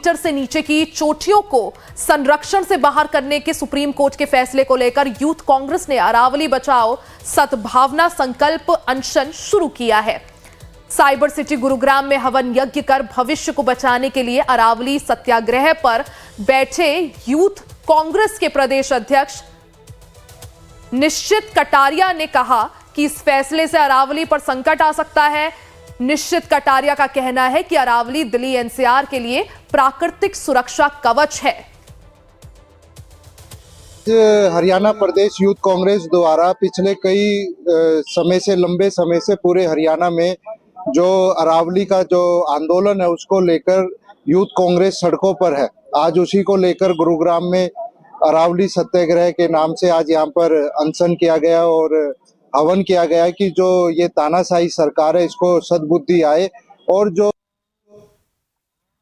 Metre से नीचे की चोटियों को संरक्षण से बाहर करने के सुप्रीम कोर्ट के फैसले को लेकर यूथ कांग्रेस ने अरावली बचाओ सद्भावना संकल्प अनशन शुरू किया है। साइबर सिटी गुरुग्राम में हवन यज्ञ कर भविष्य को बचाने के लिए अरावली सत्याग्रह पर बैठे यूथ कांग्रेस के प्रदेश अध्यक्ष निश्चित कटारिया ने कहा कि इस फैसले से अरावली पर संकट आ सकता है। निश्चित कटारिया का कहना है कि अरावली दिल्ली एनसीआर के लिए प्राकृतिक सुरक्षा कवच है। हरियाणा प्रदेश यूथ कांग्रेस द्वारा पिछले कई लंबे समय से पूरे हरियाणा में जो अरावली का जो आंदोलन है उसको लेकर यूथ कांग्रेस सड़कों पर है। आज उसी को लेकर गुरुग्राम में अरावली सत्याग्रह के नाम से आज यहाँ पर अनशन किया गया और हवन किया गया कि जो ये तानाशाही सरकार है इसको सद्बुद्धि आए। और जो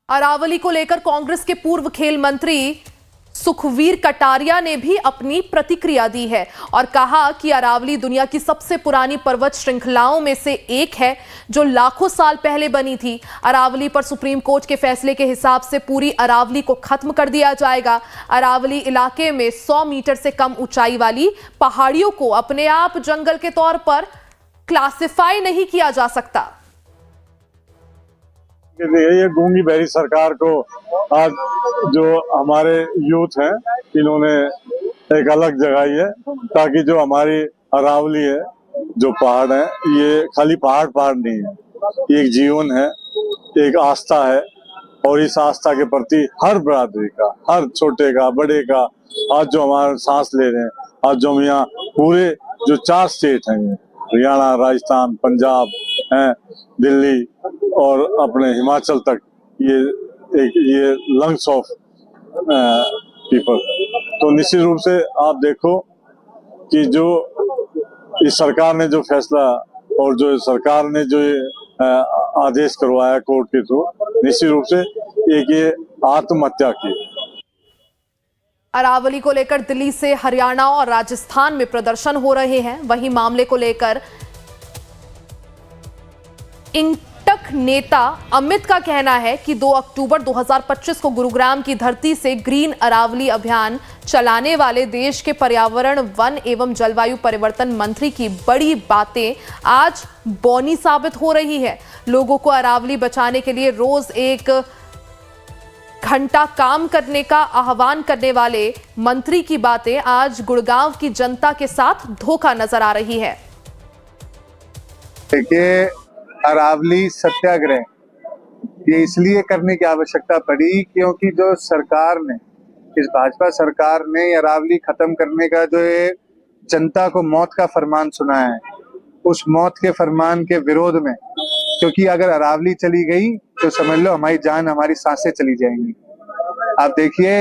अरावली को लेकर कांग्रेस के पूर्व खेल मंत्री सुखवीर कटारिया ने भी अपनी प्रतिक्रिया दी है और कहा कि अरावली दुनिया की सबसे पुरानी पर्वत श्रृंखलाओं में से एक है जो लाखों साल पहले बनी थी। अरावली पर सुप्रीम कोर्ट के फैसले के हिसाब से पूरी अरावली को खत्म कर दिया जाएगा। अरावली इलाके में 100 मीटर से कम ऊंचाई वाली पहाड़ियों को अपने आप जंगल के तौर पर क्लासिफाई नहीं किया जा सकता। ये गूंगी बहरी सरकार को आज जो हमारे यूथ हैं इन्होंने एक अलग जगाई है ताकि जो हमारी अरावली है जो पहाड़ है ये खाली पहाड़ नहीं है, ये एक जीवन है, एक आस्था है। और इस आस्था के प्रति हर बरादरी का, हर छोटे का बड़े का, आज जो हमारे सांस ले रहे हैं, आज जो हम यहाँ पूरे जो 4 स्टेट हैं हरियाणा, राजस्थान, पंजाब है, दिल्ली और अपने हिमाचल तक ये लंग्स ऑफ पीपल। तो निश्चित रूप से आप देखो कि जो इस सरकार ने जो फैसला और जो सरकार ने जो आदेश करवाया कोर्ट के थ्रू, निश्चित रूप से एक ये आत्महत्या की। अरावली को लेकर दिल्ली से हरियाणा और राजस्थान में प्रदर्शन हो रहे हैं। वहीं मामले को लेकर इंटक नेता अमित का कहना है कि 2 अक्टूबर 2025 को गुरुग्राम की धरती से ग्रीन अरावली अभियान चलाने वाले देश के पर्यावरण, वन एवं जलवायु परिवर्तन मंत्री की बड़ी बातें आज बौनी साबित हो रही है। लोगों को अरावली बचाने के लिए रोज 1 घंटा काम करने का आह्वान करने वाले मंत्री की बातें आज गुड़गांव की जनता के साथ धोखा नजर आ रही है। देखिए, अरावली सत्याग्रह ये इसलिए करने की आवश्यकता पड़ी क्योंकि जो सरकार ने, इस भाजपा सरकार ने अरावली खत्म करने का जो ये जनता को मौत का फरमान सुनाया है, उस मौत के फरमान के विरोध में, क्योंकि अगर अरावली चली गई तो समझ लो हमारी जान, हमारी सांसें चली जाएंगी। आप देखिए,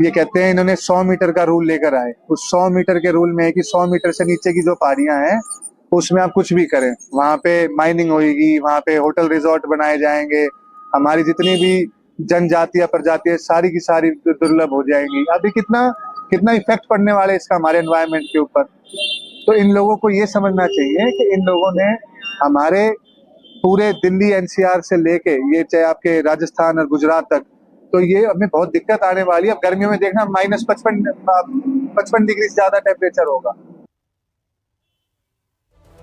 ये कहते हैं इन्होंने 100 मीटर का रूल लेकर आए। उस 100 मीटर के रूल में है कि 100 मीटर से नीचे की जो पहाड़ियां हैं उसमें आप कुछ भी करें, वहां पे माइनिंग होगी, वहां पे होटल रिजॉर्ट बनाए जाएंगे, हमारी जितनी भी जनजातियां प्रजातियां सारी की सारी दुर्लभ हो जाएंगी। अभी कितना इफेक्ट पड़ने वाला है इसका हमारे एनवायरनमेंट के ऊपर। तो इन लोगों को ये समझना चाहिए कि इन लोगों ने हमारे पूरे दिल्ली एनसीआर से लेके ये चाहे आपके राजस्थान और गुजरात तक, तो ये हमें बहुत दिक्कत आने वाली है। अब गर्मियों में देखना -55 डिग्री से ज्यादा टेम्परेचर होगा।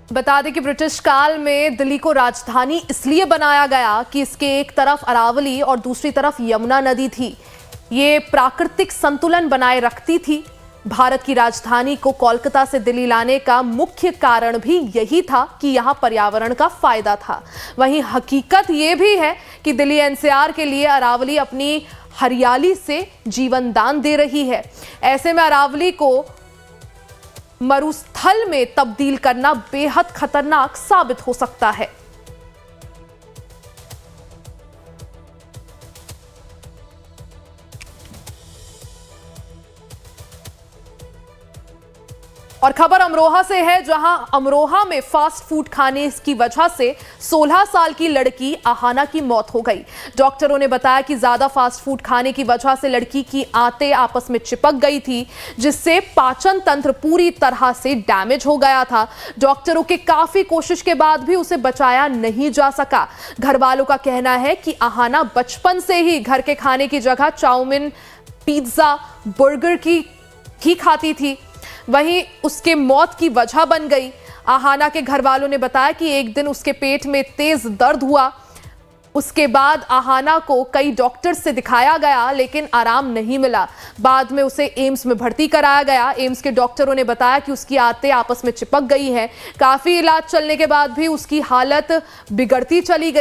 बता दें कि ब्रिटिश काल में दिल्ली को राजधानी इसलिए बनाया गया कि इसके एक तरफ अरावली और दूसरी तरफ यमुना नदी थी। ये प्राकृतिक संतुलन बनाए रखती थी। भारत की राजधानी को कोलकाता से दिल्ली लाने का मुख्य कारण भी यही था कि यहां पर्यावरण का फायदा था। वहीं हकीकत यह भी है कि दिल्ली एनसीआर के लिए अरावली अपनी हरियाली से जीवन दान दे रही है। ऐसे में अरावली को मरुस्थल में तब्दील करना बेहद खतरनाक साबित हो सकता है। और खबर अमरोहा से है, जहां अमरोहा में फास्ट फूड खाने की वजह से 16 साल की लड़की आहाना की मौत हो गई। डॉक्टरों ने बताया कि ज्यादा फास्ट फूड खाने की वजह से लड़की की आंतें आपस में चिपक गई थी, जिससे पाचन तंत्र पूरी तरह से डैमेज हो गया था। डॉक्टरों के काफी कोशिश के बाद भी उसे बचाया नहीं जा सका। घर वालों का कहना है कि आहाना बचपन से ही घर के खाने की जगह चाउमीन, पिज्जा, बर्गर की खाती थी, वहीं उसके मौत की वजह बन गई। आहाना के घर वालों ने बताया कि एक दिन उसके पेट में तेज दर्द हुआ। उसके बाद आहाना को कई डॉक्टर से दिखाया गया, लेकिन आराम नहीं मिला। बाद में उसे एम्स में भर्ती कराया गया। एम्स के डॉक्टरों ने बताया कि उसकी आंतें आपस में चिपक गई हैं। काफी इलाज चलने के बाद भी उसकी हालत बिगड़ती चली गई।